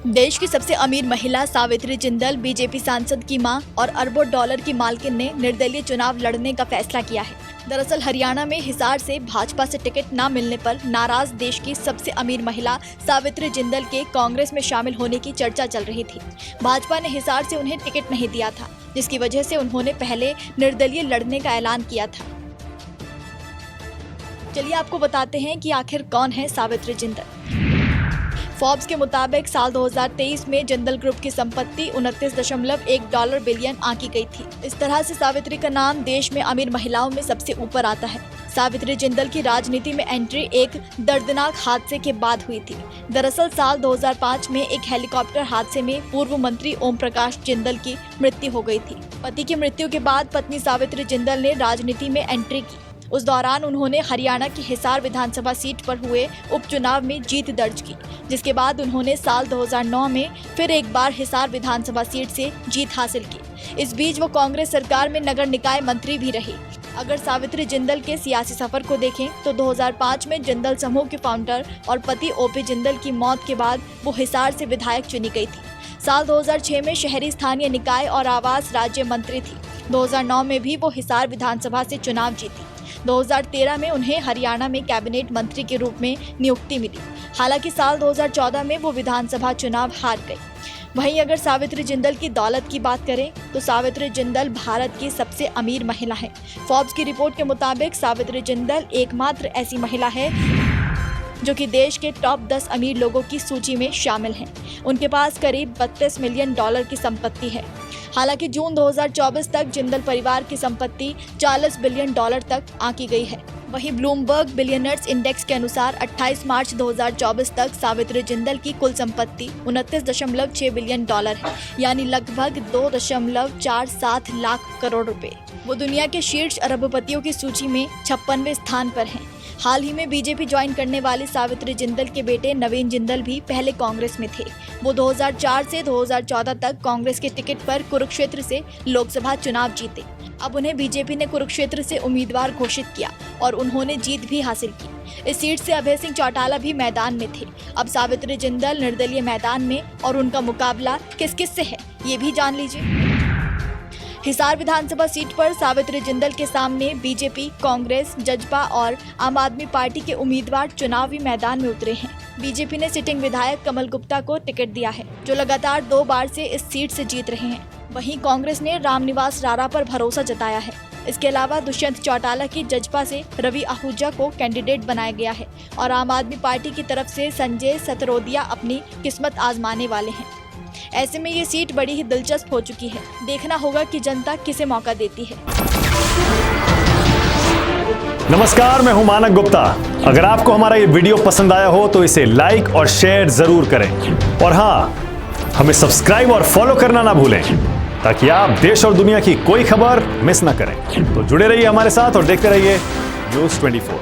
देश की सबसे अमीर महिला सावित्री जिंदल बीजेपी सांसद की मां और अरबों डॉलर की मालकिन ने निर्दलीय चुनाव लड़ने का फैसला किया है। दरअसल हरियाणा में हिसार से भाजपा से टिकट न मिलने पर नाराज देश की सबसे अमीर महिला सावित्री जिंदल के कांग्रेस में शामिल होने की चर्चा चल रही थी। भाजपा ने हिसार से उन्हें टिकट नहीं दिया था, जिसकी वजह से उन्होंने पहले निर्दलीय लड़ने का ऐलान किया था। चलिए आपको बताते हैं कि आखिर कौन है सावित्री जिंदल। फोर्ब्स के मुताबिक साल 2023 में जिंदल ग्रुप की संपत्ति 29.1 बिलियन आंकी गई थी। इस तरह से सावित्री का नाम देश में अमीर महिलाओं में सबसे ऊपर आता है। सावित्री जिंदल की राजनीति में एंट्री एक दर्दनाक हादसे के बाद हुई थी। दरअसल साल 2005 में एक हेलीकॉप्टर हादसे में पूर्व मंत्री ओम प्रकाश जिंदल की मृत्यु हो गई थी। पति की मृत्यु के बाद पत्नी सावित्री जिंदल ने राजनीति में एंट्री की। उस दौरान उन्होंने हरियाणा की हिसार विधानसभा सीट पर हुए उपचुनाव में जीत दर्ज की, जिसके बाद उन्होंने साल 2009 में फिर एक बार हिसार विधानसभा सीट से जीत हासिल की। इस बीच वो कांग्रेस सरकार में नगर निकाय मंत्री भी रही। अगर सावित्री जिंदल के सियासी सफर को देखें तो 2005 में जिंदल समूह के फाउंडर और पति ओपी जिंदल की मौत के बाद वो हिसार से विधायक चुनी गई थी। साल 2006 में शहरी स्थानीय निकाय और आवास राज्य मंत्री थी। 2009 में भी वो हिसार विधानसभा से चुनाव जीती। 2013 में उन्हें हरियाणा में कैबिनेट मंत्री के रूप में नियुक्ति मिली। हालांकि साल 2014 में वो विधानसभा चुनाव हार गई। वहीं अगर सावित्री जिंदल की दौलत की बात करें तो सावित्री जिंदल भारत की सबसे अमीर महिला है। फोर्ब्स की रिपोर्ट के मुताबिक सावित्री जिंदल एकमात्र ऐसी महिला है जो कि देश के टॉप 10 अमीर लोगों की सूची में शामिल हैं। उनके पास करीब 32 मिलियन डॉलर की संपत्ति है। हालांकि जून 2024 तक जिंदल परिवार की संपत्ति 40 बिलियन डॉलर तक आंकी गई है। वहीं ब्लूमबर्ग बिलियनर्स इंडेक्स के अनुसार 28 मार्च 2024 तक सावित्री जिंदल की कुल संपत्ति 29.6 बिलियन डॉलर है, यानी लगभग 2.47 लाख करोड़ रुपए। वो दुनिया के शीर्ष अरबपतियों की सूची में 56वें स्थान पर हैं। हाल ही में बीजेपी ज्वाइन करने वाली सावित्री जिंदल के बेटे नवीन जिंदल भी पहले कांग्रेस में थे। वो 2004 से 2014 तक कांग्रेस के टिकट पर कुरुक्षेत्र से लोकसभा चुनाव जीते। अब उन्हें बीजेपी ने कुरुक्षेत्र से उम्मीदवार घोषित किया और उन्होंने जीत भी हासिल की। इस सीट से अभय सिंह चौटाला भी मैदान में थे। अब सावित्री जिंदल निर्दलीय मैदान में और उनका मुकाबला किस किस से है, ये भी जान लीजिए। हिसार विधानसभा सीट पर सावित्री जिंदल के सामने बीजेपी, कांग्रेस, जजपा और आम आदमी पार्टी के उम्मीदवार चुनावी मैदान में उतरे हैं। बीजेपी ने सिटिंग विधायक कमल गुप्ता को टिकट दिया है, जो लगातार 2 बार से इस सीट से जीत रहे हैं। वहीं कांग्रेस ने रामनिवास रारा पर भरोसा जताया है। इसके अलावा दुष्यंत चौटाला की जजपा से रवि आहूजा को कैंडिडेट बनाया गया है और आम आदमी पार्टी की तरफ से संजय सतरोदिया अपनी किस्मत आजमाने वाले हैं। ऐसे में ये सीट बड़ी ही दिलचस्प हो चुकी है। देखना होगा कि जनता किसे मौका देती है। नमस्कार, मैं हूं मानक गुप्ता। अगर आपको हमारा ये वीडियो पसंद आया हो तो इसे लाइक और शेयर जरूर करें और हाँ, हमें सब्सक्राइब और फॉलो करना ना भूलें ताकि आप देश और दुनिया की कोई खबर मिस ना करें। तो जुड़े रहिए हमारे साथ और देखते रहिए न्यूज़ 24।